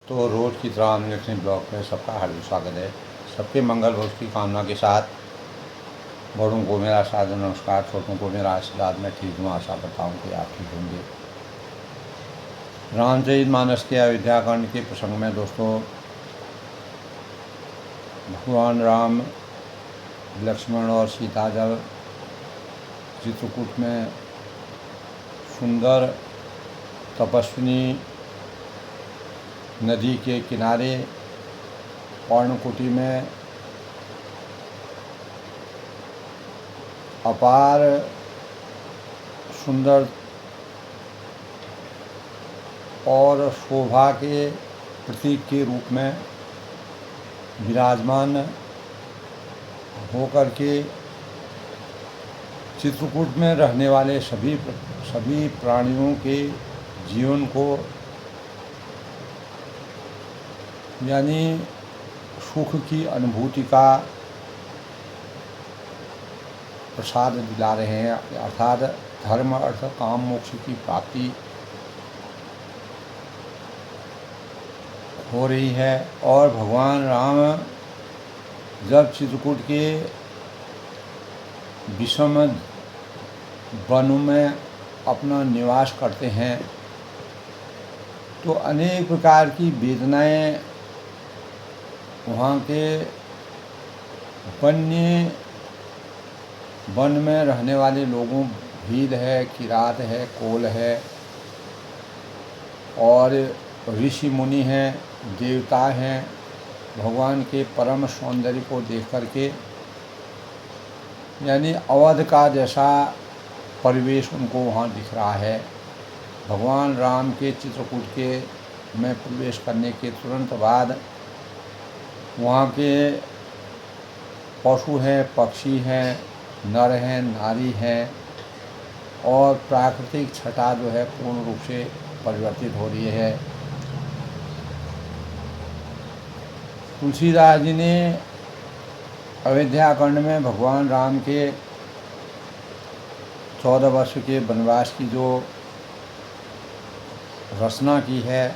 तो रोज़ की तरह अनलिखनी ब्लॉग में सबका हार्दिक स्वागत है। सबके मंगल भोज की कामना के साथ बड़ों को मेरा सादर नमस्कार, छोटों को मेरा आशीर्वाद। मैं ठीक हूँ, आशा करता हूँ कि आप ठीक होंगे। रामचरितमानस के अयोध्या कांड के प्रसंग में दोस्तों, भगवान राम, लक्ष्मण और सीता जब चित्रकूट में सुंदर तपस्विनी नदी के किनारे पर्णकुटी में अपार सुंदर और शोभा के प्रतीक के रूप में विराजमान होकर के चित्रकूट में रहने वाले सभी प्राणियों के जीवन को यानी सुख की अनुभूति का प्रसाद दिला रहे हैं, अर्थात धर्म अर्थ काम मोक्ष की प्राप्ति हो रही है। और भगवान राम जब चित्रकूट के विषम वन में अपना निवास करते हैं तो अनेक प्रकार की वेदनाएं वहाँ के वन्य वन में रहने वाले लोगों, भील है, किरात है, कोल है और ऋषि मुनि हैं, देवता हैं, भगवान के परम सौंदर्य को देख करके यानी अवध का जैसा परिवेश उनको वहाँ दिख रहा है। भगवान राम के चित्रकूट के में प्रवेश करने के तुरंत बाद वहाँ के पशु हैं, पक्षी हैं, नर हैं, नारी हैं और प्राकृतिक छटा जो है पूर्ण रूप से परिवर्तित हो रही है। तुलसीदास जी ने अयोध्या कांड में भगवान राम के 14 वर्ष के वनवास की जो रचना की है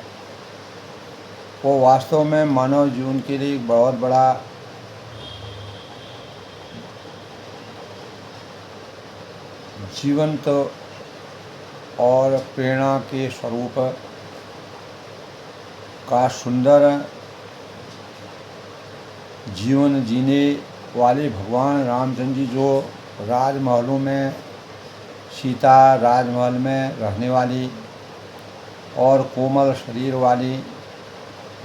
वो वास्तव में मानव जीवन के लिए एक बहुत बड़ा जीवंत और प्रेरणा के स्वरूप का सुंदर जीवन जीने वाले भगवान रामचंद्र जी जो राजमहलों में सीता राजमहल में रहने वाली और कोमल शरीर वाली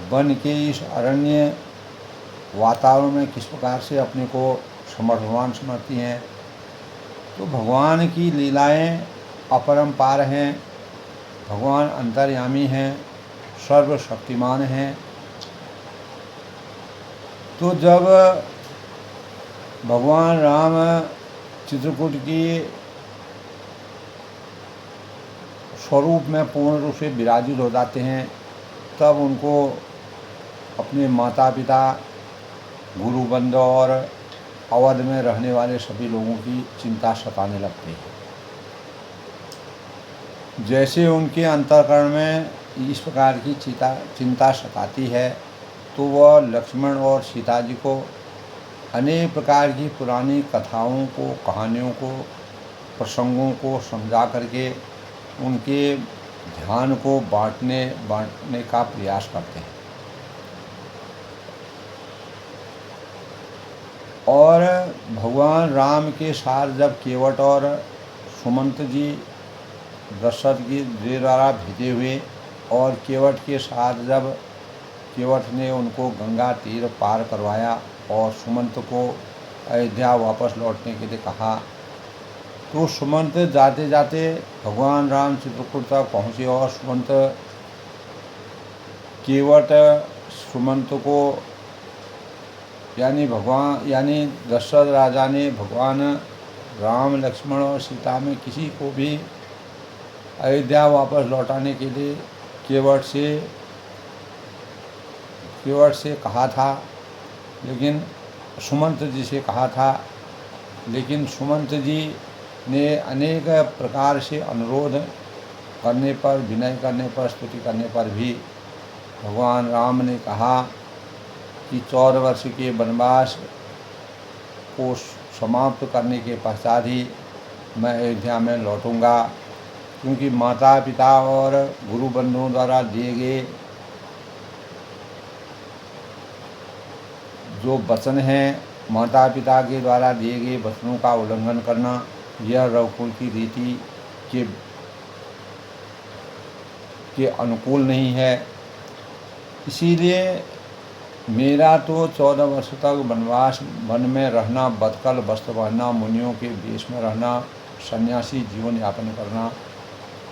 वन के इस अरण्य वातावरण में किस प्रकार से अपने को समर्पण समझती हैं। तो भगवान की लीलाएं अपरंपार हैं। भगवान अंतर्यामी हैं, सर्वशक्तिमान हैं। तो जब भगवान राम चित्रकूट की स्वरूप में पूर्ण रूप से विराजित हो जाते हैं तब उनको अपने माता पिता, गुरु बंद और अवध में रहने वाले सभी लोगों की चिंता सताने लगती है। जैसे उनके अंतःकरण में इस प्रकार की चिंता सताती है तो वह लक्ष्मण और सीता जी को अनेक प्रकार की पुरानी कथाओं को, कहानियों को, प्रसंगों को समझा करके उनके ध्यान को बांटने का प्रयास करते हैं। और भगवान राम के साथ जब केवट और सुमंत जी दशरथ जी द्वारा भेजे हुए और केवट के साथ जब केवट ने उनको गंगा तीर पार करवाया और सुमंत को अयोध्या वापस लौटने के लिए कहा तो सुमंत जाते जाते भगवान राम चित्रकूट तक पहुँचे और केवट सुमंत को यानी दशरथ राजा ने भगवान राम, लक्ष्मण और सीता में किसी को भी अयोध्या वापस लौटाने के लिए केवट से कहा था, लेकिन सुमंत जी से कहा था। लेकिन सुमंत जी ने अनेक प्रकार से अनुरोध करने पर, विनय करने पर, स्तुति करने पर भी भगवान राम ने कहा कि 14 वर्ष के वनवास को समाप्त करने के पश्चात ही मैं अयोध्या में लौटूंगा, क्योंकि माता पिता और गुरु बंधुओं द्वारा दिए गए जो वचन हैं, माता पिता के द्वारा दिए गए वचनों का उल्लंघन करना यह रघुकुल की रीति के अनुकूल नहीं है। इसीलिए मेरा तो 14 वर्ष तक वनवास वन में रहना, बदकल वस्त्र पहनना, मुनियों के वेश में रहना, सन्यासी जीवन यापन करना,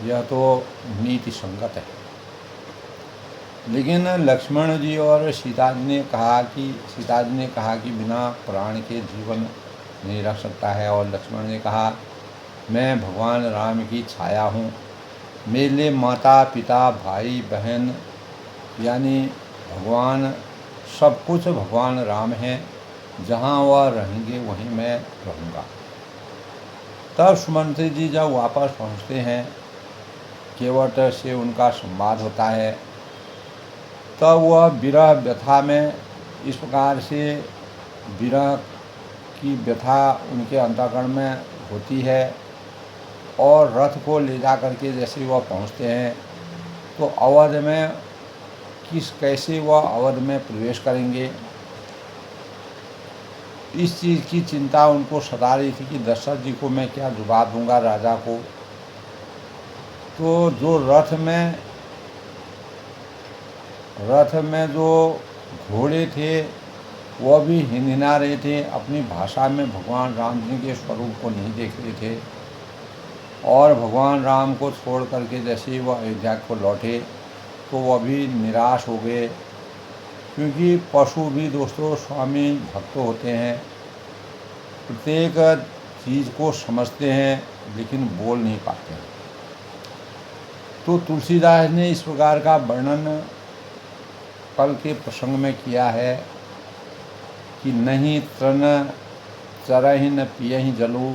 यह तो नीति संगत है। लेकिन लक्ष्मण जी और सीता जी ने कहा कि बिना प्राण के जीवन नहीं रख सकता है। और लक्ष्मण ने कहा, मैं भगवान राम की छाया हूँ, मेरे लिए माता पिता भाई बहन यानी भगवान सब कुछ भगवान राम हैं, जहाँ वह रहेंगे वहीं मैं रहूँगा। तब सुमंत्री जी जब वापस पहुँचते हैं, केवट से उनका संवाद होता है, तब वह विरह व्यथा में इस प्रकार से विरह की व्यथा उनके अंतःकरण में होती है। और रथ को ले जा करके जैसे वह पहुँचते हैं तो अवध में कैसे वह अवध में प्रवेश करेंगे, इस चीज़ की चिंता उनको सता रही थी कि दशरथ जी को मैं क्या जवाब दूंगा राजा को। तो जो रथ में जो घोड़े थे वह भी हिनहिना रहे थे, अपनी भाषा में भगवान राम जी के स्वरूप को नहीं देख रहे थे। और भगवान राम को छोड़ करके जैसे ही वह अयोध्या को लौटे तो वह भी निराश हो गए, क्योंकि पशु भी दोस्तों स्वामी भक्त होते हैं, प्रत्येक चीज़ को समझते हैं लेकिन बोल नहीं पाते हैं। तो तुलसीदास ने इस प्रकार का वर्णन कल के प्रसंग में किया है कि नहीं तृण चरहि न पियहि जलु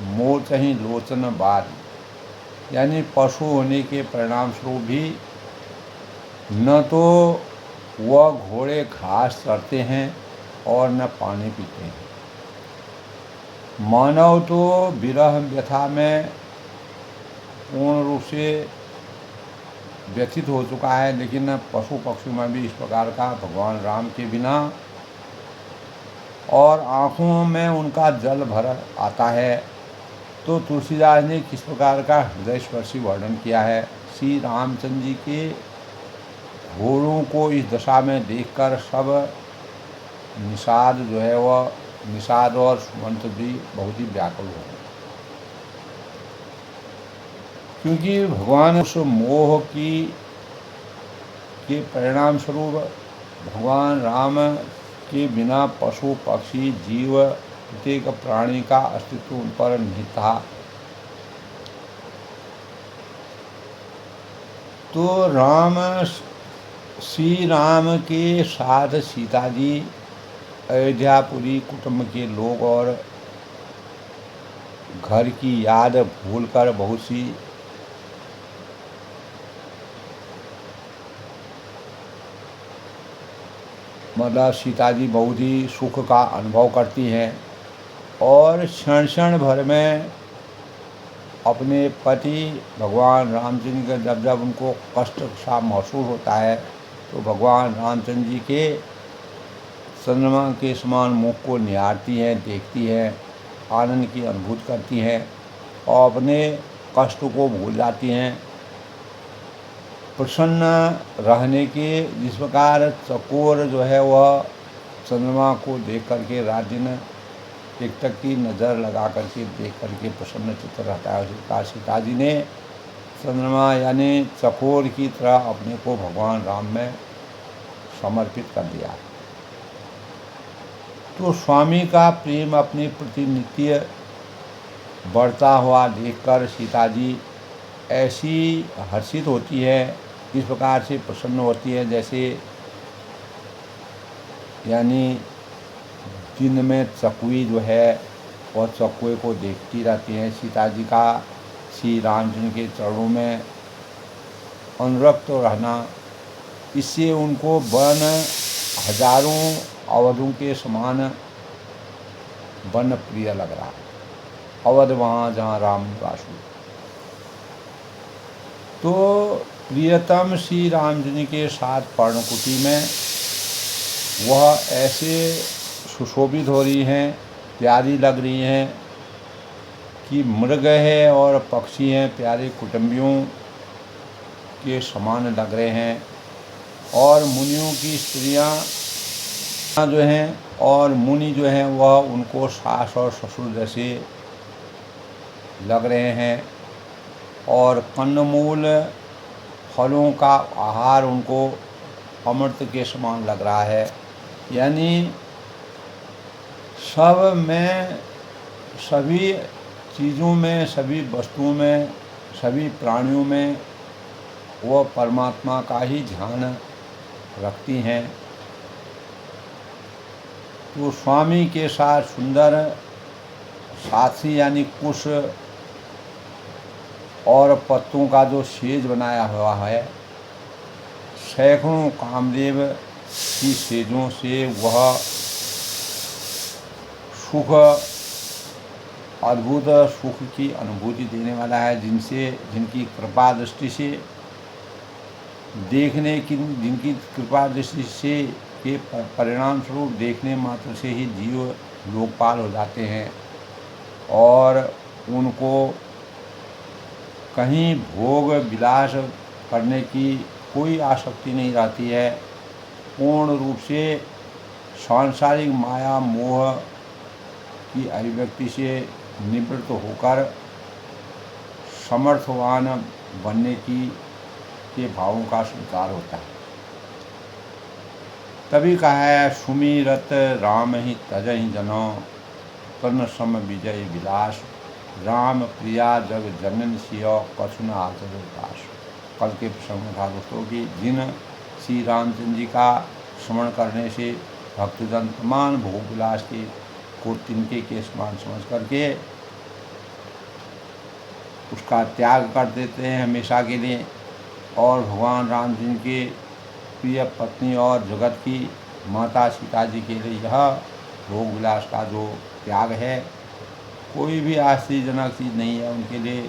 मोचहि लोचन बार, यानी पशु होने के परिणाम स्वरूप भी न तो वह घोड़े घास चरते हैं और न पानी पीते हैं। मानव तो विरह व्यथा में पूर्ण रूप से व्यथित हो चुका है, लेकिन पशु पक्षी में भी इस प्रकार का भगवान राम के बिना और आँखों में उनका जल भर आता है। तो तुलसीदास ने किस प्रकार का हृदय स्पर्शी वर्णन किया है। श्री रामचंद्र जी के घोड़ों को इस दशा में देखकर सब निषाद जो है वह निषाद और सुमंत भी बहुत ही व्याकुल हो, क्योंकि भगवान उस मोह के परिणाम स्वरूप भगवान राम के बिना पशु पक्षी जीव प्रत्येक प्राणी का अस्तित्व उन पर नहीं था। तो श्री राम के साथ सीता जी अयोध्यापुरी कुटुंब के लोग और घर की याद भूलकर बहुत सी मतलब सीता जी बहुत ही सुख का अनुभव करती हैं और क्षण क्षण भर में अपने पति भगवान रामचंद्र का जब उनको कष्ट सा महसूस होता है तो भगवान रामचंद्र जी के चंद्रमा के समान मुख को निहारती हैं, देखती हैं, आनंद की अनुभूति करती हैं और अपने कष्ट को भूल जाती हैं। प्रसन्न रहने के जिस प्रकार चकोर जो है वह चंद्रमा को देख करके रात दिन एक तक की नज़र लगा करके देख करके प्रसन्न चित्त रहता है, उसी प्रकार सीता जी ने चंद्रमा यानी चकोर की तरह अपने को भगवान राम में समर्पित कर दिया। तो स्वामी का प्रेम अपने प्रति नित्य बढ़ता हुआ देखकर सीता जी ऐसी हर्षित होती है, इस प्रकार से प्रसन्न होती है जैसे यानी दिन में चकुई जो है वह चकुए को देखती रहती है। सीता जी का श्री रामचंद्र के चरणों में अनुरक्त रहना इससे उनको वन हजारों अवधों के समान वन प्रिय लग रहा है। अवध वहाँ जहाँ राम निवास हुए। तो प्रियतम श्री राम जी के साथ पर्णकुटी में वह ऐसे सुशोभित हो रही हैं, प्यारी लग रही हैं कि मृग है और पक्षी हैं प्यारे कुटुंबियों के समान लग रहे हैं। और मुनियों की स्त्रियां जो हैं और मुनि जो हैं वह उनको सास और ससुर जैसे लग रहे हैं। और कंदमूल फलों का आहार उनको अमृत के समान लग रहा है। यानी सब में, सभी चीज़ों में, सभी वस्तुओं में, सभी प्राणियों में वह परमात्मा का ही ध्यान रखती हैं। तो स्वामी के साथ सुंदर साथी यानी कुश और पत्तों का जो सेज बनाया हुआ है, सैकड़ों कामदेव की सेजों से वह सुख, अद्भुत सुख की अनुभूति देने वाला है। जिनकी कृपा दृष्टि से जिनकी कृपा दृष्टि से के परिणाम स्वरूप देखने मात्र से ही जीव लोकपाल हो जाते हैं और उनको कहीं भोग विलास करने की कोई आसक्ति नहीं रहती है। पूर्ण रूप से सांसारिक माया मोह की अभिव्यक्ति से निवृत्त होकर समर्थवान बनने के भावों का स्वीकार होता है। तभी कहा है सुमिरत राम ही तजहि जनो कर्ण सम विजय विलास राम प्रिया जग जनन सियो कछु न आचर उपास। कल के प्रसंग था दोस्तों कि जिन श्री रामचंद्र जी का स्मरण करने से भक्तजन तमाम भोग विलास को तिनके के समान समझ करके उसका त्याग कर देते हैं हमेशा के लिए। और भगवान राम जी के प्रिय पत्नी और जगत की माता सीता जी के लिए यह भोग विलास का जो त्याग है कोई भी आश्चर्यजनक चीज़ नहीं है। उनके लिए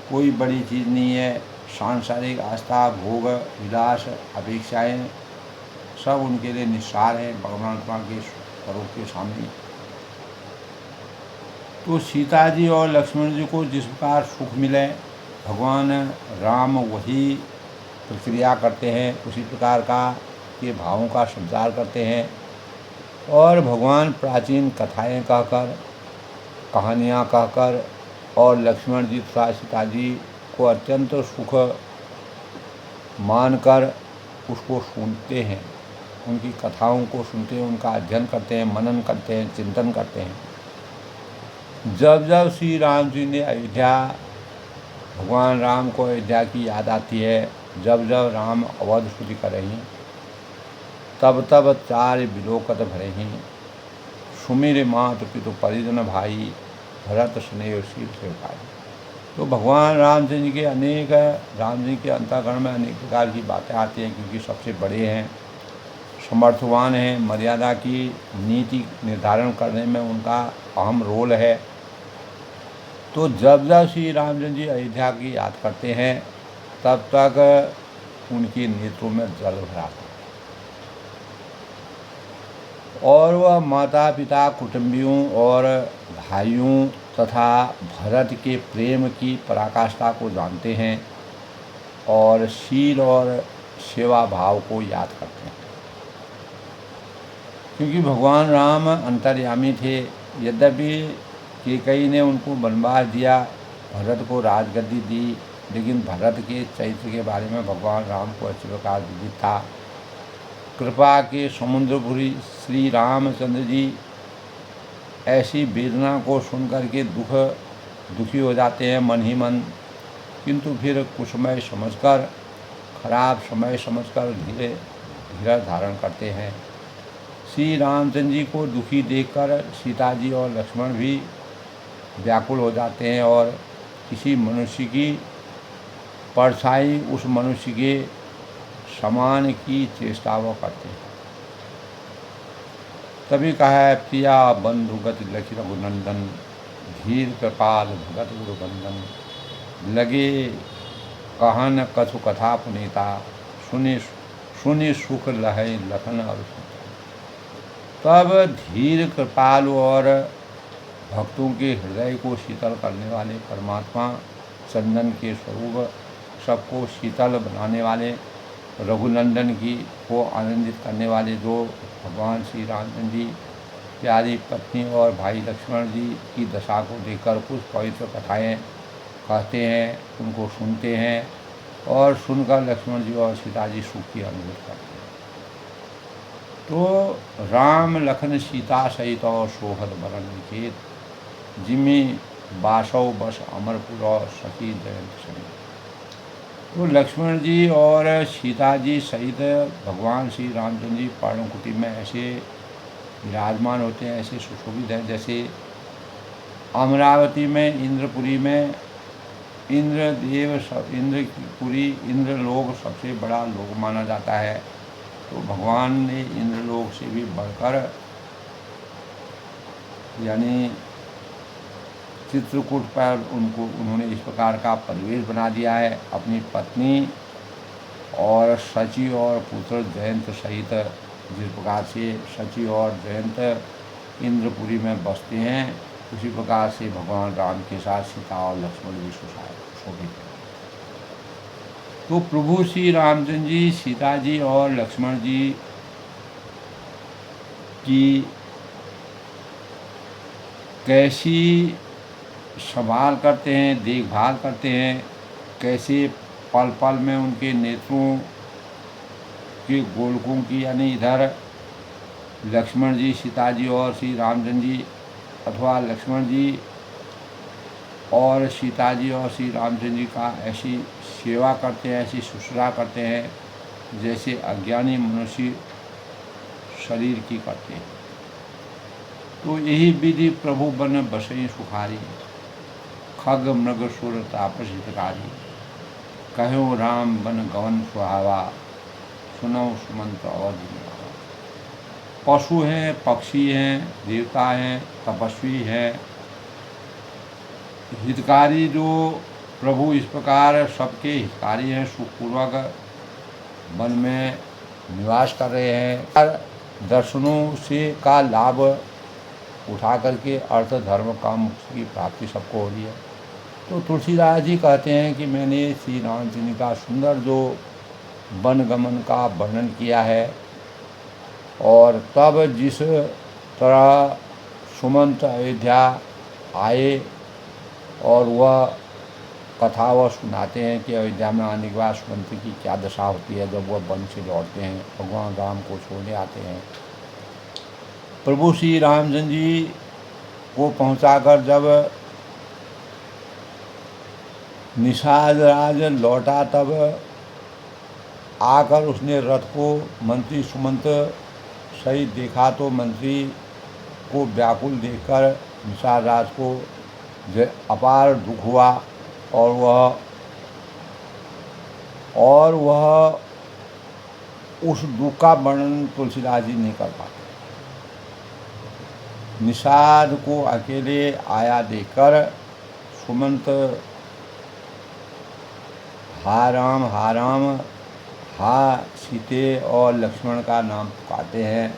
कोई बड़ी चीज़ नहीं है। सांसारिक आस्था, भोग विलास, अपेक्षाएं सब उनके लिए निस्सार हैं भगवान के स्वरूप के सामने। तो सीता जी और लक्ष्मण जी को जिस प्रकार सुख मिले भगवान राम वही प्रक्रिया करते हैं, उसी प्रकार का के भावों का संचार करते हैं। और भगवान प्राचीन कथाएं कहकर, कहानियाँ कहकर और लक्ष्मण जी तथा सीता जी को अत्यंत सुख मानकर उसको सुनते हैं, उनकी कथाओं को सुनते हैं, उनका अध्ययन करते हैं, मनन करते हैं, चिंतन करते हैं। जब जब श्री राम जी ने भगवान राम को अयोध्या की याद आती है, जब जब राम अवध स्तुति करहीं, तब तब चार विलोकत भरहीं, सुमिर मात पितु परिजन भाई, भरत स्नेह शील से भाई। तो भगवान रामचंद्र जी के राम जी के अंतःकरण में अनेक प्रकार की बातें आती हैं, क्योंकि सबसे बड़े हैं, समर्थवान हैं, मर्यादा की नीति निर्धारण करने में उनका अहम रोल है। तो जब जब श्री रामचंद्र जी अयोध्या की याद करते हैं तब तक उनके नेत्रों में जल भरा था और वह माता पिता, कुटुंबियों और भाइयों तथा भरत के प्रेम की पराकाष्ठा को जानते हैं और शील और सेवा भाव को याद करते हैं। क्योंकि भगवान राम अंतर्यामी थे, यद्यपि कैकेयी ने उनको वनवास दिया, भरत को राजगद्दी दी, लेकिन भरत के चरित्र के बारे में भगवान राम को अच्छी प्रकार विदित था। कृपा के समुद्रपुरी श्री रामचंद्र जी ऐसी वेदना को सुनकर के दुखी हो जाते हैं मन ही मन, किंतु फिर कुछ समय समझकर, खराब समय समझकर धीरज धारण करते हैं। श्री रामचंद्र जी को दुखी देखकर सीता जी और लक्ष्मण भी व्याकुल हो जाते हैं और किसी मनुष्य की परछाई उस मनुष्य के समान की चेष्टा वो करते हैं। तभी कहा है, प्रिया बंधुगत लखि रघुनंदन, धीर कृपाल भगत गुरुबंदन, लगे कहन कछु कथा पुनीता, सुनि सुनि सुख लहै लखन और सीता। तब धीर कृपालु और भक्तों के हृदय को शीतल करने वाले परमात्मा, चंदन के स्वरूप सबको शीतल बनाने वाले, रघुनंदन की को आनंदित करने वाले, जो भगवान श्री रामचंद्र जी प्यारी पत्नी और भाई लक्ष्मण जी की दशा को देखकर कुछ पवित्र कथाएं कहते हैं, उनको सुनते हैं और सुनकर लक्ष्मण जी और सीता जी सुख की अनुभूति करते हैं। तो राम लखन सीता सहित और सोहद बरन निकेत, जिमि बासव बस अमरपुर और सखी जयंत समेत। तो लक्ष्मण जी और सीता जी सहित भगवान श्री रामचंद्र जी पर्णकुटी में ऐसे विराजमान होते हैं, ऐसे सुशोभित हैं जैसे अमरावती में, इंद्रपुरी में इंद्रदेव, इंद्रपुरी इंद्रलोक सबसे बड़ा लोक माना जाता है। तो भगवान ने इंद्रलोक से भी बढ़कर यानी चित्रकूट पर उन्होंने इस प्रकार का परिवेश बना दिया है। अपनी पत्नी और शची और पुत्र जयंत सहित, जिस प्रकार से शची और जयंत इंद्रपुरी में बसते हैं, उसी प्रकार से भगवान राम के साथ सीता और लक्ष्मण भी शोभित हैं। तो प्रभु श्री रामचंद्र जी सीता जी और लक्ष्मण जी की कैसी संभाल करते हैं, देखभाल करते हैं, कैसे पल पल में उनके नेत्रों के गोलकों की, यानी इधर लक्ष्मण जी, सीता जी और श्री रामचंद्र जी, अथवा लक्ष्मण जी और सीता जी और श्री रामचंद्र जी का ऐसी सेवा करते हैं, ऐसी शुश्रूषा करते हैं जैसे अज्ञानी मनुष्य शरीर की करते हैं। तो यही विधि प्रभु बन बसई सुखारी, खग मृग सुर तापस हितकारी, कहो राम बन गवन सुहावा, सुनो सुमंत अवधि। पशु हैं, पक्षी हैं, देवता हैं, तपस्वी हैं, हितकारी, जो प्रभु इस प्रकार सबके हितकारी हैं, सुखपूर्वक वन में निवास कर रहे हैं। दर्शनों से का लाभ उठा करके अर्थ धर्म काम की प्राप्ति सबको हो रही है। तो तुलसीदास जी कहते हैं कि मैंने श्री रामचंद्र का सुंदर जो वन गमन का वर्णन किया है, और तब जिस तरह सुमंत अयोध्या आए और वह कथा वह सुनाते हैं कि अयोध्या में आने के बाद सुमंत की क्या दशा होती है जब वह वन से लौटते हैं, भगवान राम को छोड़ने आते हैं। प्रभु श्री रामचंद्र जी को पहुंचाकर जब निषाद राज लौटा, तब आकर उसने रथ को मंत्री सुमंत सहित देखा, तो मंत्री को व्याकुल देखकर निषाद राज को अपार दुख हुआ, और वह उस दुख का वर्णन तुलसीदास जी नहीं कर पाते। निषाद को अकेले आया देखकर सुमंत हा राम हा सीते और लक्ष्मण का नाम पुकारते हैं,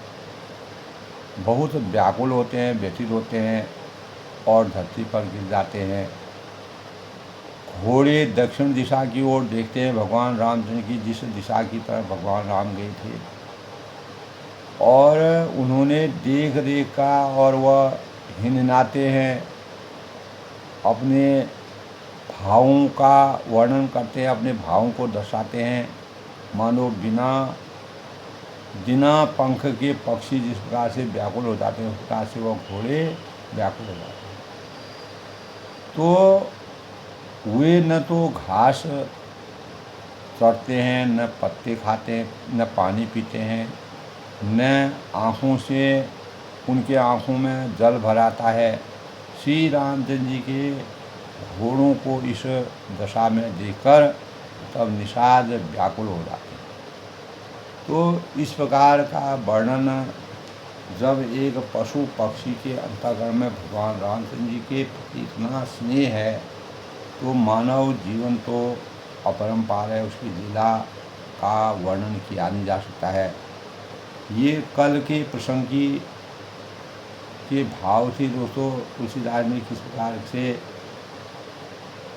बहुत व्याकुल होते हैं, व्यथित होते हैं और धरती पर गिर जाते हैं। घोड़े दक्षिण दिशा की ओर देखते हैं, भगवान रामचंद्र की जिस दिशा की तरफ भगवान राम गए थे, और उन्होंने देख देख का और वह हिननाते हैं, अपने भावों का वर्णन करते हैं, अपने भावों को दर्शाते हैं, मानो बिना पंख के पक्षी जिस प्रकार से व्याकुल हो जाते हैं, उस प्रकार से वह घोड़े व्याकुल हो जाते हैं। तो वे न तो घास चरते हैं, न पत्ते खाते हैं, न पानी पीते हैं, न आँखों से उनके आँखों में जल भर आता है। श्री रामचंद्र जी के घोड़ों को इस दशा में देखकर तब निषाद व्याकुल हो जाते हैं। तो इस प्रकार का वर्णन जब एक पशु पक्षी के अंतःकरण में भगवान रामचंद्र जी के प्रति इतना स्नेह है, तो मानव जीवन तो अपरंपार है, उसकी लीला का वर्णन किया नहीं जा सकता है। ये कल के प्रसंग के भाव से दोस्तों तुलसीदास ने किस प्रकार से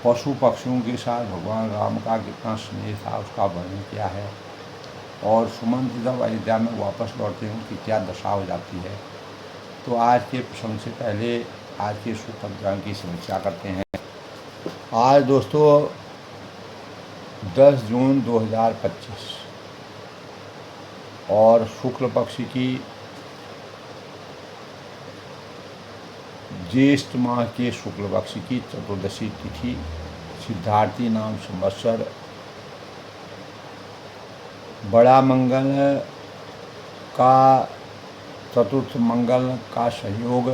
पशु पक्षियों के साथ भगवान राम का कितना स्नेह था उसका वर्णन किया है। और सुमंत जब अयोध्या में वापस लौटते हैं उनकी क्या दशा हो जाती है। तो आज के प्रसंग से पहले आज के शुभ पंचांग की समीक्षा करते हैं। आज दोस्तों 10 जून 2025 और शुक्ल पक्ष की ज्येष्ठ माह के शुक्ल पक्ष की चतुर्दशी तिथि, सिद्धार्थी नाम संवत्सर, बड़ा मंगल का चतुर्थ मंगल का संयोग,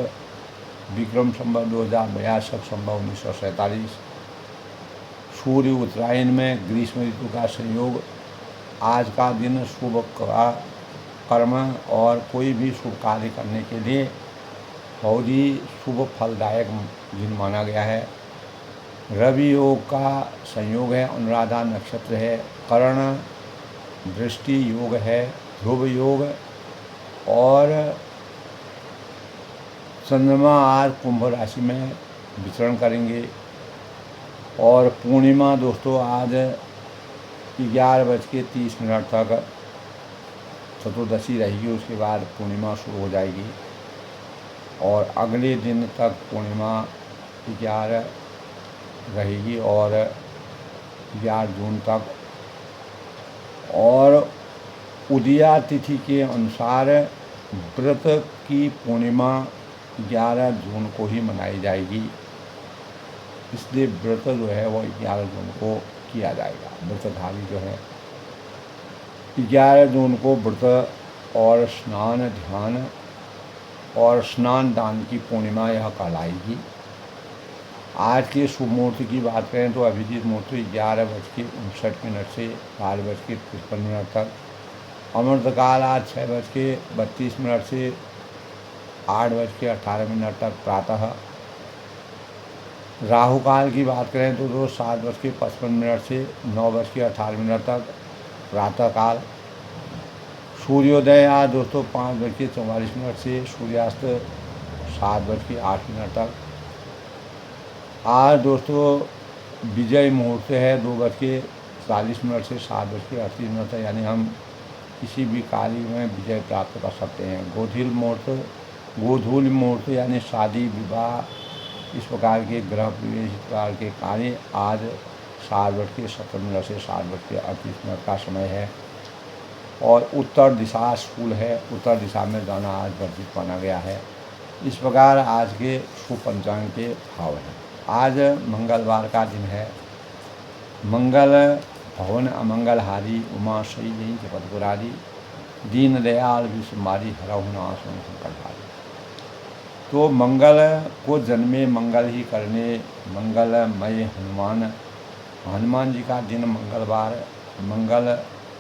विक्रम संवत 2062 संवत 1947, सूर्य उत्तरायण में ग्रीष्म ऋतु का संयोग। आज का दिन शुभ कर्म और कोई भी शुभ कार्य करने के लिए बहुत ही शुभ फलदायक दिन माना गया है। रवि योग का संयोग है, अनुराधा नक्षत्र है, कर्ण दृष्टि योग है, ध्रुव योग, और चंद्रमा आज कुंभ राशि में विचरण करेंगे। और पूर्णिमा दोस्तों आज 11:30 तक चतुर्दशी रहेगी, उसके बाद पूर्णिमा शुरू हो जाएगी और अगले दिन तक पूर्णिमा 11 रहेगी और 11 जून तक। और उदया तिथि के अनुसार व्रत की पूर्णिमा 11 जून को ही मनाई जाएगी, इसलिए व्रत जो है वो 11 जून को किया जाएगा। व्रतधारी जो है 11 जून को व्रत और स्नान ध्यान और स्नान दान की पूर्णिमा यह कहलाएगी। आज के शुभ मुहूर्त की बात करें तो अभिजीत मुहूर्त 11:59 से 12:53 तक, अमृतकाल आज 6:32 से 8:18 तक प्रातः। राहु काल की बात करें तो 7:55 से 9:18 तक प्रातःकाल। सूर्योदय आज दोस्तों 5:44 से सूर्यास्त 7:08 तक। आज दोस्तों विजय मुहूर्त है 2:40 से 7:38 तक, यानी हम किसी भी कार्य में विजय प्राप्त कर सकते हैं। गोधूल मुहूर्त यानी शादी विवाह इस प्रकार के ग्रह प्रवेश इस प्रकार के कार्य आज 7:17 से 7:38 का समय है। और उत्तर दिशा शुभ है, उत्तर दिशा में जाना आज वर्जित माना गया है। इस प्रकार आज के शुभ पंचांग के भाव हैं। आज मंगलवार का दिन है। मंगल भवन अमंगलहारी, उमा सई नहीं जपतपुरारी, दीन दयाल विश्वमारी, हरहु नाश संकटहारी। तो मंगल को जन्मे मंगल ही करने मंगलमय हनुमान जी का दिन मंगलवार, मंगल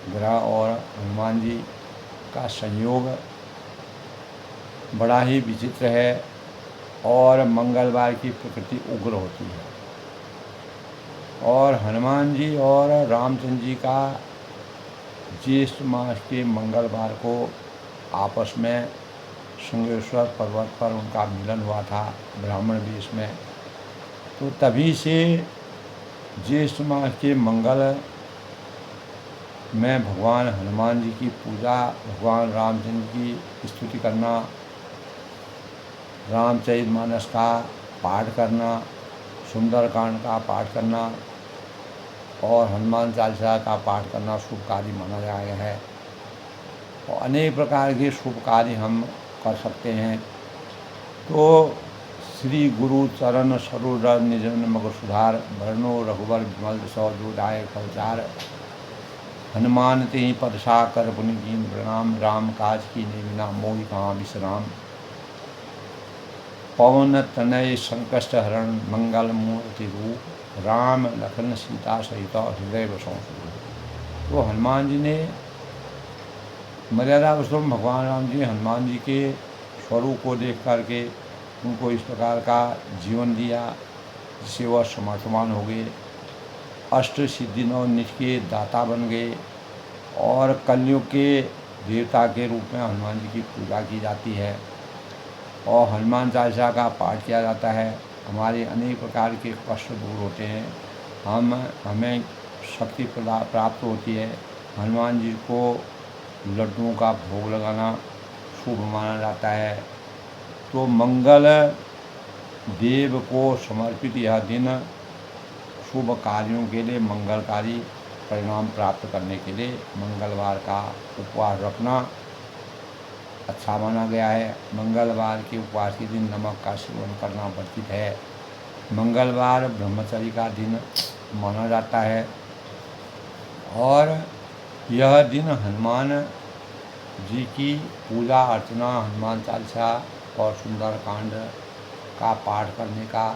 ग्रह और हनुमान जी का संयोग बड़ा ही विचित्र है और मंगलवार की प्रकृति उग्र होती है। और हनुमान जी और रामचंद्र जी का ज्येष्ठ मास के मंगलवार को आपस में श्रृंगेश्वर पर्वत पर उनका मिलन हुआ था ब्राह्मण वेश में। तो तभी से ज्येष्ठ मास के मंगल में भगवान हनुमान जी की पूजा, भगवान रामचंद्र की स्तुति करना, रामचरितमानस का पाठ करना, सुंदरकांड का पाठ करना और हनुमान चालीसा का पाठ करना शुभ कार्य माना गया है। और अनेक प्रकार के शुभ कार्य हम कर सकते हैं। तो श्री गुरु चरण सरोज निजन मग सुधार, वर्णो रघुवर विमल सौ जोदाय फलचार, हनुमान ते पदशा कर पुनि कीन प्रणाम, राम काज की बिना मोहि कहाँ विश्राम। पवन तनय संकष्ट हरण, मंगल मूर्ति रूप, राम लखन सीता सहित हृदय बसों। तो हनुमान जी ने मर्यादा पुरुषोत्तम भगवान राम जी हनुमान जी के स्वरूप को देख करके उनको इस प्रकार का जीवन दिया जिससे वह समर्थवान हो गए, अष्ट सिद्धि नौ निधि के दाता बन गए और कलयुग के देवता के रूप में हनुमान जी की पूजा की जाती है और हनुमान चालीसा का पाठ किया जाता है। हमारे अनेक प्रकार के कष्ट दूर होते हैं, हमें शक्ति प्राप्त होती है। हनुमान जी को लड्डुओं का भोग लगाना शुभ माना जाता है। तो मंगल देव को समर्पित यह दिन शुभ कार्यों के लिए, मंगलकारी परिणाम प्राप्त करने के लिए मंगलवार का उपवास रखना अच्छा माना गया है। मंगलवार के उपवास के दिन नमक का सेवन करना वर्जित है। मंगलवार ब्रह्मचर्य का दिन माना जाता है और यह दिन हनुमान जी की पूजा अर्चना, हनुमान चालीसा और सुंदरकांड का पाठ करने का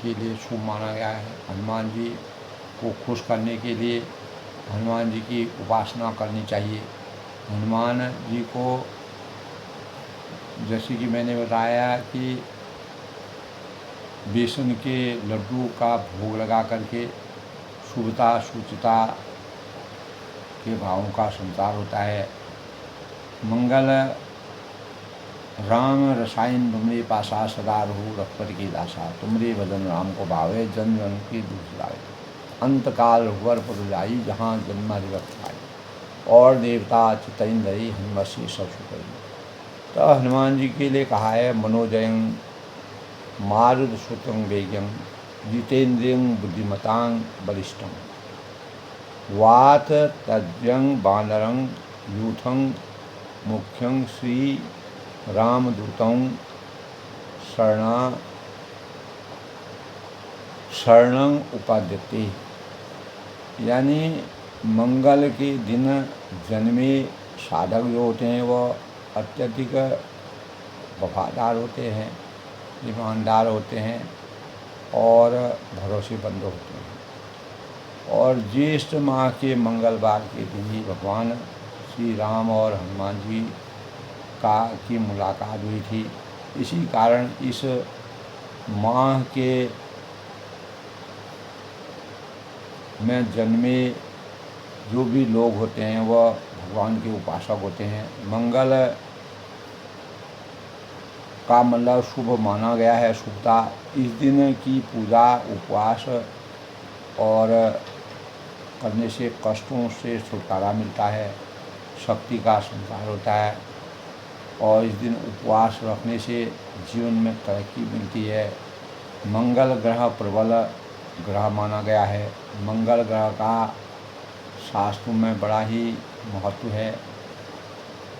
के लिए शुभ माना गया है। हनुमान जी को खुश करने के लिए हनुमान जी की उपासना करनी चाहिए। हनुमान जी को जैसे कि मैंने बताया कि बेसन के लड्डू का भोग लगा करके शुभता शुचिता के भावों का संचार होता है। मंगल राम रसायन तुमरे पासा सदा रहु रघुपति के दासा, तुमरे भजन राम को भावे जन जन की दूसरा अंतकाल रघुवर पर जाई जहाँ जन्म हरिवत आई, और देवता चितई हनुमसी सब सुख। तो हनुमान जी के लिए कहा है मनोजयं मारुद सुतं वेगं जितेन्द्रियं बुद्धिमतां बलिष्ठं, वात तज्जं बानरं यूथं मुख्यं श्री रामदूतं शरणं उपाद्यते। यानी मंगल के दिन जन्मे साधक जो होते हैं वह अत्यधिक वफादार होते हैं, ईमानदार होते हैं और भरोसेमंद होते हैं। और ज्येष्ठ माह के मंगलवार के दिन ही भगवान श्री राम और हनुमान जी की मुलाकात हुई थी। इसी कारण इस माह के में जन्मे जो भी लोग होते हैं वह भगवान के उपासक होते हैं। मंगल का मतलब शुभ माना गया है, शुभता। इस दिन की पूजा उपवास और करने से कष्टों से छुटकारा मिलता है, शक्ति का संचार होता है और इस दिन उपवास रखने से जीवन में तरक्की मिलती है। मंगल ग्रह प्रबल ग्रह माना गया है। मंगल ग्रह का शास्त्रों में बड़ा ही महत्व है।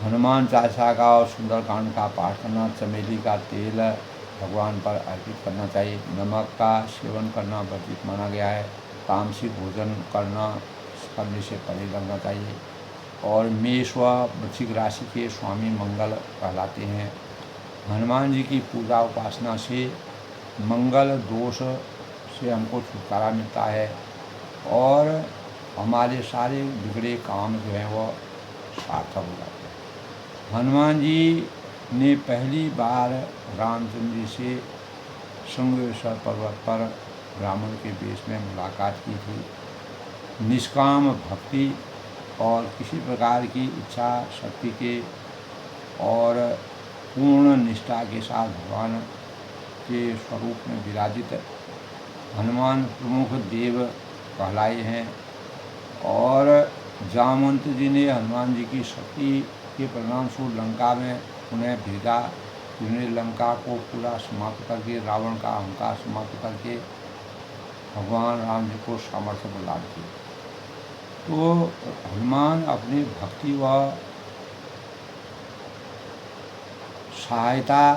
हनुमान चालीसा का और सुंदरकांड का पाठ करना, चमेली का तेल भगवान पर अर्पित करना चाहिए। नमक का सेवन करना वर्जित माना गया है। तामसिक भोजन करने से परहेज रखना चाहिए। और मेष व वृश्चिक राशि के स्वामी मंगल कहलाते हैं। हनुमान जी की पूजा उपासना से मंगल दोष से हमको छुटकारा मिलता है और हमारे सारे बिगड़े काम जो हैं वो सार्थक हो जाते हैं। हनुमान जी ने पहली बार रामचंद्र जी से श्रृंगेश्वर पर्वत पर ब्राह्मण के वेश में मुलाकात की थी। निष्काम भक्ति और किसी प्रकार की इच्छा शक्ति के और पूर्ण निष्ठा के साथ भगवान के स्वरूप में विराजित हनुमान प्रमुख देव कहलाए हैं। और जामवंत जी ने हनुमान जी की शक्ति के परिणामस्वरूप लंका में उन्हें भेजा, जिन्होंने लंका को पूरा समाप्त करके, रावण का अहंकार समाप्त करके भगवान राम जी को सामर्थ्य प्रदान की। तो हनुमान अपनी भक्ति व सहायता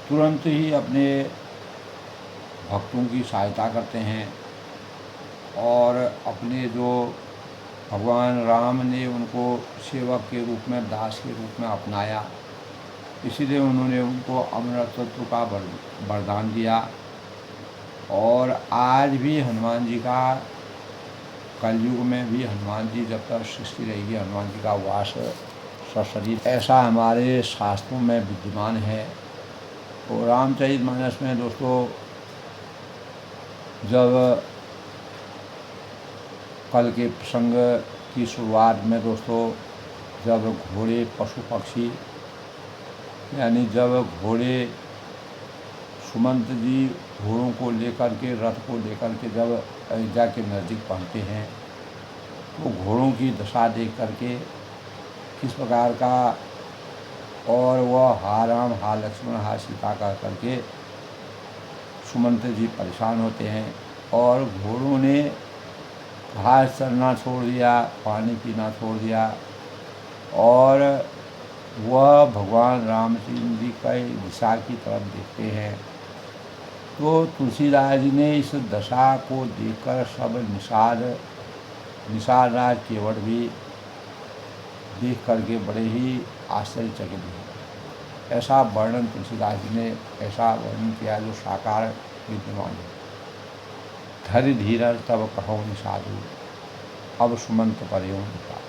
तुरंत ही अपने भक्तों की सहायता करते हैं और अपने जो भगवान राम ने उनको सेवक के रूप में, दास के रूप में अपनाया, इसीलिए उन्होंने उनको अमरत्व का वरदान दिया। और आज भी हनुमान जी का, कलयुग में भी हनुमान जी जब तक सृष्टि रहेगी हनुमान जी का वास सशरीर, ऐसा हमारे शास्त्रों में विद्यमान है। तो रामचरितमानस में दोस्तों जब कल के प्रसंग की शुरुआत में दोस्तों जब घोड़े पशु पक्षी यानी जब घोड़े सुमंत जी घोड़ों को लेकर के रथ को लेकर के जब अयोध्या के नज़दीक पहुँचते हैं तो घोड़ों की दशा देख करके किस प्रकार का, और वह हा राम हा लक्ष्मण हा सीता का करके सुमंत जी परेशान होते हैं और घोड़ों ने घास चरना छोड़ दिया, पानी पीना छोड़ दिया और वह भगवान रामचंद्र जी की दिशा की तरफ देखते हैं। तो तुलसीदास जी ने इस दशा को देखकर सब निषाद राज केवट भी देख करके बड़े ही आश्चर्यचकित हुए। ऐसा वर्णन तुलसीदास जी ने ऐसा वर्णन किया जो साकार विद्यमान है। धरि धीरज तब कहो निषादु अब सुमंत पर्यों निकाल।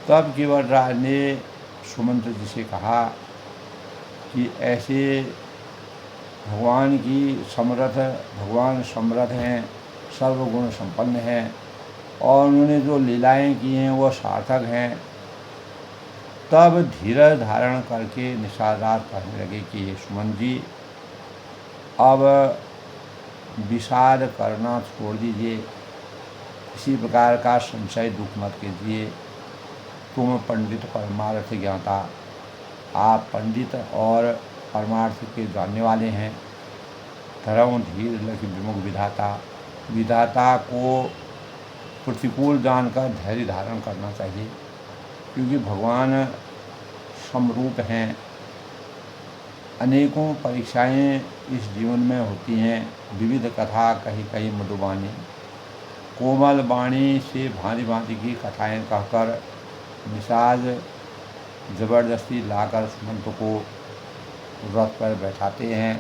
तब केवट राज ने सुमंत जी से कहा कि ऐसे भगवान समर्थ हैं, सर्वगुण संपन्न हैं और उन्होंने जो लीलाएं की हैं वो सार्थक हैं। तब धीरज धारण करके निषादात कहने लगे कि हे सुमंत जी अब विषाद करना छोड़ दीजिए, किसी प्रकार का संशय दुख मत कीजिए। तुम पंडित परमार्थ ज्ञाता, आप पंडित और परमार्थ के जानने वाले हैं। धर्म धीर लक्ष्य विमुख विधाता को प्रतिकूल जानकर धैर्य धारण करना चाहिए, क्योंकि भगवान समरूप हैं। अनेकों परीक्षाएं इस जीवन में होती हैं। विविध कथा कही कही मधुबानी, कोमल वाणी से भांति भांति की कथाएं कहकर निषाद जबरदस्ती लाकर सुमंत को रथ पर बैठाते हैं।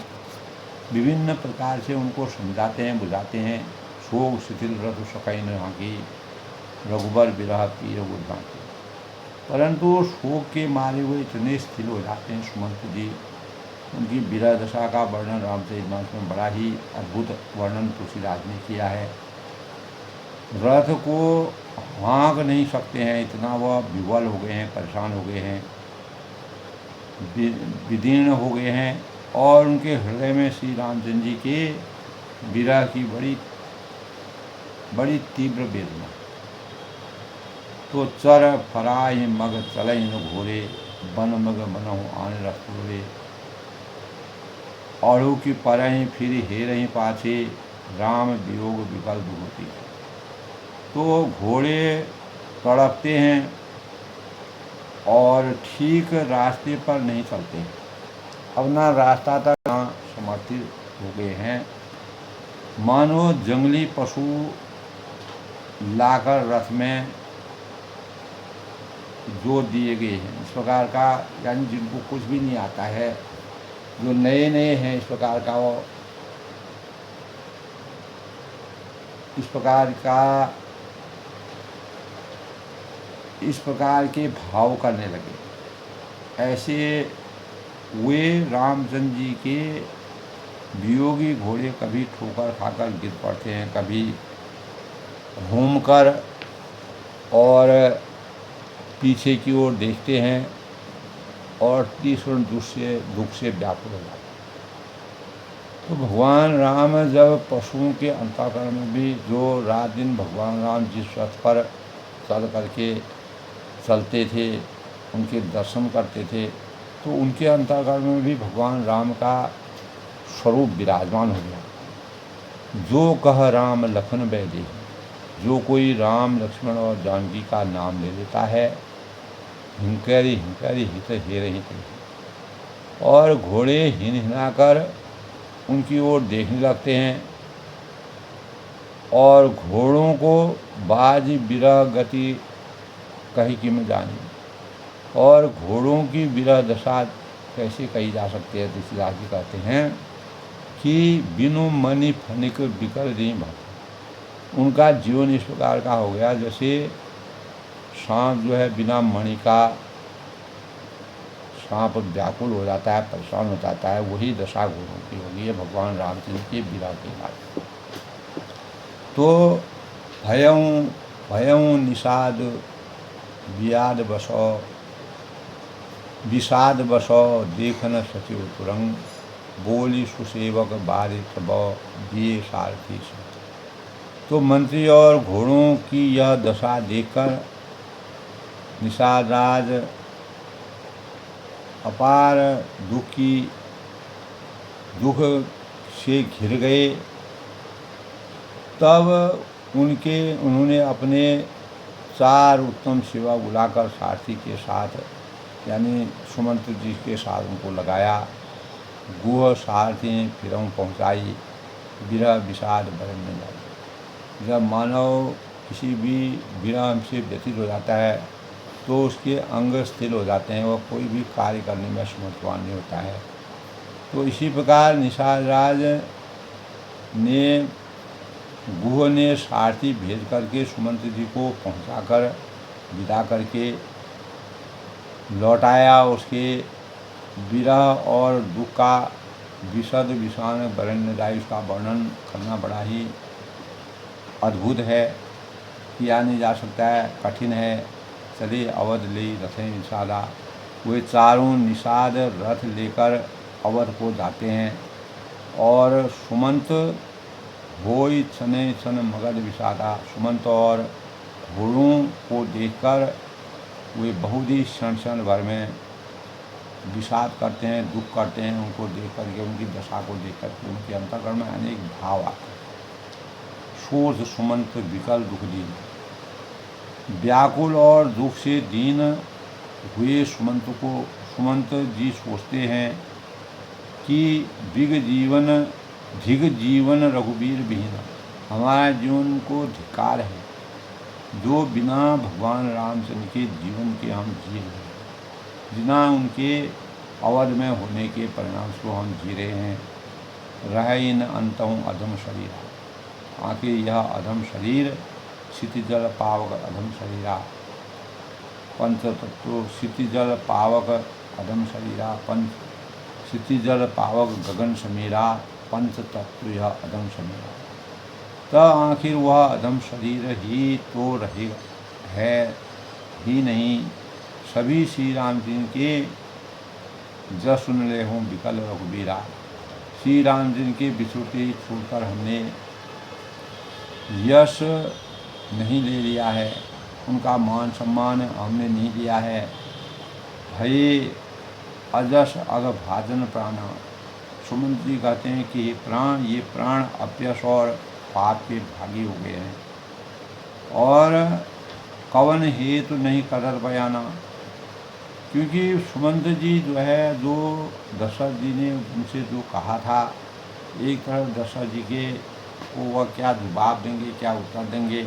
विभिन्न प्रकार से उनको समझाते हैं, बुझाते हैं। शोक शिथिल रथ सकैन हाकी, रघुबर विरह पीर गुरबाकी। परंतु शोक के मारे हुए इतने स्थिर हो जाते हैं सुमंत जी। उनकी विरह दशा का वर्णन रामचरितमानस में बड़ा ही अद्भुत वर्णन तुलसीदास ने किया है। रथ को हाँक नहीं सकते हैं, इतना वह विवल हो गए हैं, परेशान हो गए हैं, विदीर्ण हो गए हैं और उनके हृदय में श्री रामचंद्र जी के विरह की बड़ी तीव्र वेदना। तो चर फराय मग चलई न घोरे, बन मग बनहु आन रखोरे। औढ़ू की परहीं फिर हेरहीं पाछे, राम वियोग विकल होती। तो घोड़े तड़पते हैं और ठीक रास्ते पर नहीं चलते, अपना रास्ता तक समर्पित हो गए हैं। मानो जंगली पशु लाकर रथ में जोत दिए गए हैं, इस प्रकार का, यानी जिनको कुछ भी नहीं आता है, जो नए नए हैं, इस प्रकार के भाव करने लगे। ऐसे वे रामचंद्र जी के वियोगी घोड़े कभी ठोकर खाकर गिर पड़ते हैं, कभी घूमकर और पीछे की ओर देखते हैं और तीक्ष्ण दुख से व्याकुल हो जाते हैं। तो भगवान राम जब पशुओं के अंतःकरण में भी, जो रात दिन भगवान राम जिस रथ पर चल करके चलते थे, उनके दर्शन करते थे, तो उनके अंतःकरण में भी भगवान राम का स्वरूप विराजमान हो गया। जो कह राम लखन बैदे, जो कोई राम लक्ष्मण और जानकी का नाम ले लेता है, हिंकरी हिंकरी हित हेर हित, और घोड़े हिनहिनाकर उनकी ओर देखने लगते हैं और घोड़ों को बाज विरह गति कही कि मैं जानी। और घोड़ों की विरह दशा कैसे कही जा सकती है? तुलसीदास जी कहते हैं कि बिनु मणि फनिक बिकल री भक्त। उनका जीवन इस प्रकार का हो गया जैसे सांप जो है बिना मणि का, सांप व्याकुल हो जाता है, परेशान हो जाता है, वही दशा घोड़ों की होगी है भगवान रामचंद्र के विरह के बाद। तो भयं भयं निषाद वियाद बसो विषाद बसो देखन सचिव तुरंग, बोली सुसेवक बारिक ब दिए सारथी से। तो मंत्री और घोड़ों की यह दशा देखकर निषाद राज अपार दुख से घिर गए। तब उन्होंने अपने 4 उत्तम सेवा बुलाकर सारथी के साथ यानी सुमंत्र जी के साथ उनको लगाया। गुह सारथी फिर पहुँचाई, विरह विषाद बरन में जाई। जब मानव किसी भी विरह से व्यतीत हो जाता है तो उसके अंग स्थिर हो जाते हैं, वह कोई भी कार्य करने में समर्थवान नहीं होता है। तो इसी प्रकार निषाद राज ने गुह ने सारथी भेज करके सुमंत्र जी को पहुंचाकर विदा करके लौटाया। उसके विरह और दुख का विशद विषाण बरण्यदायी उसका वर्णन करना बड़ा ही अद्भुत है, किया नहीं जा सकता है, कठिन है। चले अवध ले रथे निषादा। वे चारों निषाद रथ लेकर अवध को जाते हैं और सुमंत होई छने छन मगध विषादा। सुमंत और घोड़ों को देखकर वे बहुत ही क्षण भर में विषाद करते हैं, दुख करते हैं। उनको देख करके, उनकी दशा को देख करके उनके अंतःकरण में अनेक भाव आते हैं। शोध सुमंत विकल दुख दीन। व्याकुल और दुख से दीन हुए सुमंत जी सोचते हैं कि धिग जीवन रघुवीर विहीन। हमारा जीवन को धिक्कार है जो बिना भगवान रामचंद्र के जीवन के हम जी रहे हैं, बिना उनके अवध में होने के परिणाम को हम जी रहे हैं। रह न अंतहूँ अधम शरीर। आखिर यह अधम शरीर क्षितिजल पावक अधम शरीरा पंचतत्व क्षितिजल पावक अधम शरीरा पंच क्षितिजल पावक गगन समीरा पंच तत्व यह अधम समीरा। तब आखिर वह अधम शरीर ही तो रहे है ही नहीं। सभी श्री राम जी के जस सुन ले हूँ विकल रघुबीरा। श्री राम जी के बिछुड़ते छोड़कर हमने यश नहीं ले लिया है, उनका मान सम्मान हमने नहीं लिया है। भये अजस अघभाजन प्राणा। सुमंत जी कहते हैं कि ये प्राण अपयश और पाप के भागी हो गए हैं और कवन हेतु नहीं कदर बयाना। क्योंकि सुमंत जी जो है, जो दशरथ जी ने उनसे जो कहा था, एक तरफ दशरथ जी के वह क्या जवाब देंगे, क्या उत्तर देंगे,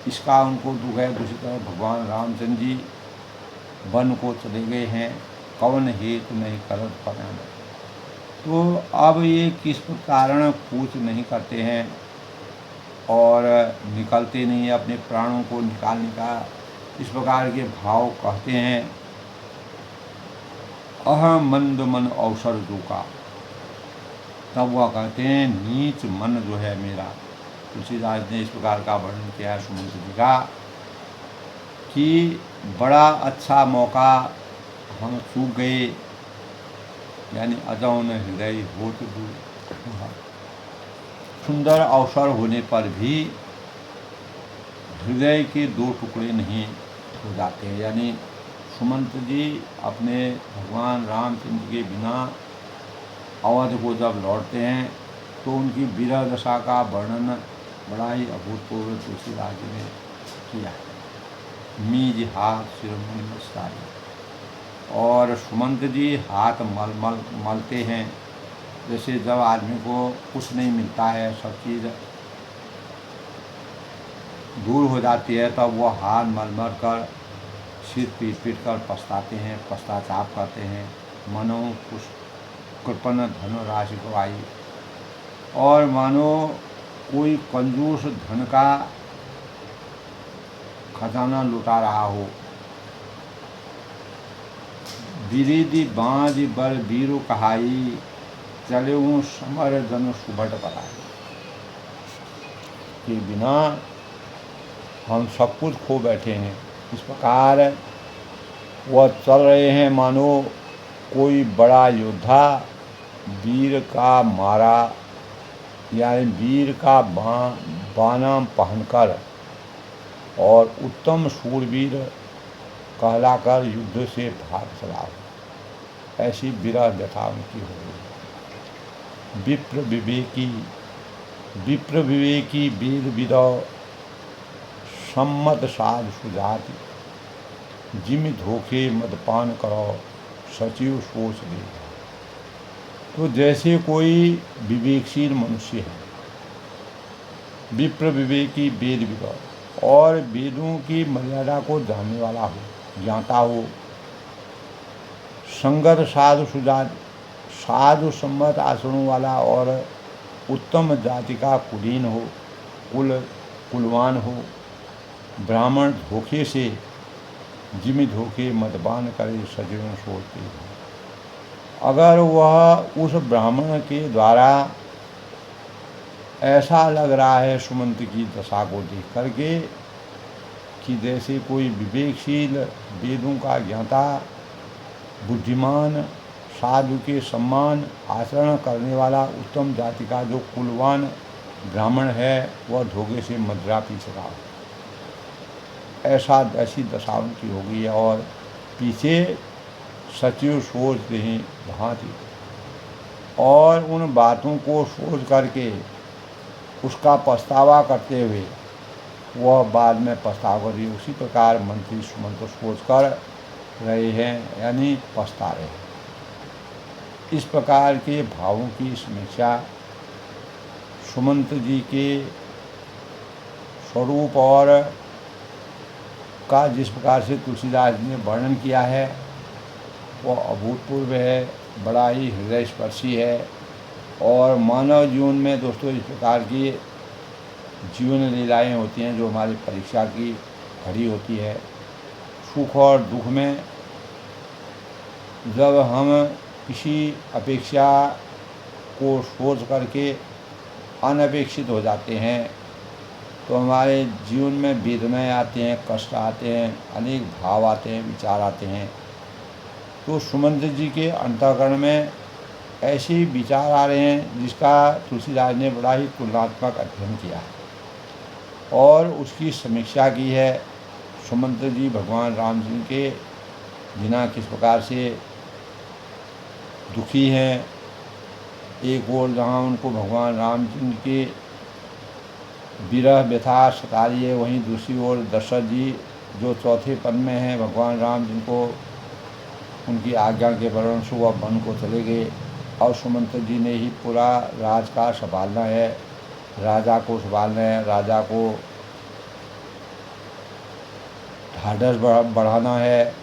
इसका उनको दुख है। दूसरी तरफ भगवान रामचंद्र जी वन को चले गए हैं, कवन हेतु नहीं करत बयाना। तो अब ये किस कारण पूछ नहीं करते हैं और निकलते नहीं है अपने प्राणों को निकालने का, इस प्रकार के भाव कहते हैं। अहम मंद मन अवसर का। तब वह कहते हैं नीच मन जो है मेरा। तुलसीदास ने इस प्रकार का वर्णन किया है सुमंत जी का कि बड़ा अच्छा मौका हम चूक गए, यानी अजौन हृदय होत दूर। सुंदर अवसर होने पर भी हृदय के 2 टुकड़े नहीं हो जाते हैं। यानी सुमंत जी अपने भगवान रामचंद्र के बिना अवध को जब लौटते हैं तो उनकी विरह दशा का वर्णन बड़ा ही अभूतपूर्व तुलसीदास जी ने किया है। मीज हाथ शिरोमणि मुस्तारी। और सुमंत जी हाथ मलते हैं, जैसे जब आदमी को कुछ नहीं मिलता है, सब चीज़ दूर हो जाती है, तब वो हाथ मल कर सिर पीट कर पछताते हैं, पश्चाताप करते हैं। मनो कुछ कृपण धन राशि को आई। और मानो कोई कंजूस धन का खजाना लुटा रहा हो। बिरिदि बाँझ बर बीरु कहाई, चलेऊँ समर धन सुबट पराई। के बिना हम सब कुछ खो बैठे हैं। इस प्रकार वह चल रहे हैं मानो कोई बड़ा योद्धा वीर का मारा, यानी वीर का बाना पहनकर और उत्तम शूरवीर कहलाकर युद्ध से भाग चला हो। ऐसी विरह व्यथा उनकी हो गई। विप्र विवेकी वेद विदौ, सम्मत साध सुजाति, जिमि धोखे मदपान करो, सचिव सोच दे। तो जैसे कोई विवेकशील मनुष्य है, विप्र विवेकी वेद विदौ, और वेदों की मर्यादा को जानने वाला हो, ज्ञाता हो, संगत साधु सुजात, साधु सम्मत आचरणों वाला और उत्तम जाति का कुलीन हो, कुलवान हो, ब्राह्मण धोखे से जिमि धोखे मदपान करे, सजीवन सोचते हैं। अगर वह उस ब्राह्मण के द्वारा ऐसा लग रहा है सुमंत की दशा को देख करके कि जैसे कोई विवेकशील वेदों का ज्ञाता बुद्धिमान साधु के सम्मान आचरण करने वाला उत्तम जाति का जो कुलवान ब्राह्मण है वह धोखे से मदिरा पी सका, ऐसी दशा उनकी हो गई है। और पीछे सचिव सोच रही भांति, और उन बातों को सोच करके उसका पछतावा करते हुए वह बाद में पछतावा कर रही है। उसी प्रकार मंत्री सुमंत सोच कर रहे हैं, यानी पछता रहे हैं। इस प्रकार के भावों की समीक्षा सुमंत जी के स्वरूप और का जिस प्रकार से तुलसीदास ने वर्णन किया है वह अभूतपूर्व है, बड़ा ही हृदय स्पर्शी है। और मानव जीवन में दोस्तों इस प्रकार की जीवन लीलाएँ होती हैं जो हमारी परीक्षा की घड़ी होती है। सुख और दुख में जब हम किसी अपेक्षा को सोच करके अनपेक्षित हो जाते हैं तो हमारे जीवन में वेदनाएँ आते हैं, कष्ट आते हैं, अनेक भाव आते हैं, विचार आते हैं। तो सुमंत जी के अंतःकरण में ऐसे विचार आ रहे हैं जिसका तुलसीदास ने बड़ा ही तुलनात्मक अध्ययन किया है और उसकी समीक्षा की है। सुमंत जी भगवान राम जी के बिना किस प्रकार से दुखी हैं। एक ओर जहाँ उनको भगवान राम जी के विरह व्यथा सता रही है, वहीं दूसरी ओर दशरथ जी जो चौथे पद में हैं, भगवान राम जिनको उनकी आज्ञा के वरण से वह वन को चले गए और सुमंत जी ने ही पूरा राजकाज संभालना है, राजा को संभालना है, राजा को ढाढ़स बढ़ाना है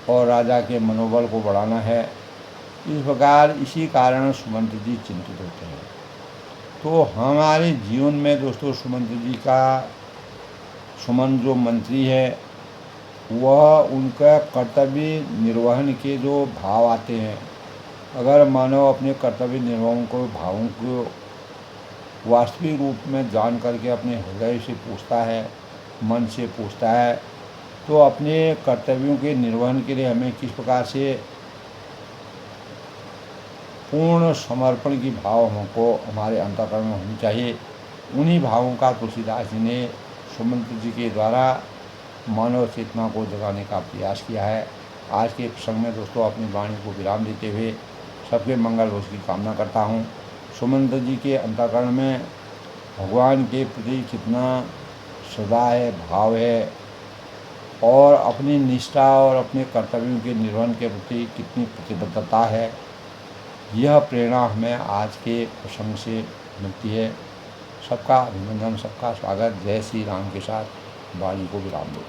और राजा के मनोबल को बढ़ाना है। इस प्रकार इसी कारण सुमंत जी चिंतित होते हैं। तो हमारे जीवन में दोस्तों सुमंत जी का सुमन जो मंत्री है वह उनका कर्तव्य निर्वहन के जो भाव आते हैं, अगर मानव अपने कर्तव्य निर्वहन को भावों को वास्तविक रूप में जान करके अपने हृदय से पूछता है, मन से पूछता है, तो अपने कर्तव्यों के निर्वहन के लिए हमें किस प्रकार से पूर्ण समर्पण की भाव हमको हमारे अंतःकरण में होनी चाहिए। उन्हीं भावों का तुलसीदास जी ने सुमंत जी के द्वारा मानव चेतना को जगाने का प्रयास किया है। आज के प्रसंग में दोस्तों अपनी वाणी को विराम देते हुए सबके मंगल रोज की कामना करता हूँ। सुमंत जी के अंतःकरण में भगवान के प्रति कितना श्रद्धा है, भाव है और अपनी निष्ठा और अपने कर्तव्यों के निर्वहन के प्रति कितनी प्रतिबद्धता है, यह प्रेरणा हमें आज के प्रसंग से मिलती है। सबका अभिनंदन, सबका स्वागत। जय श्री राम के साथ वाणी को विराम दो।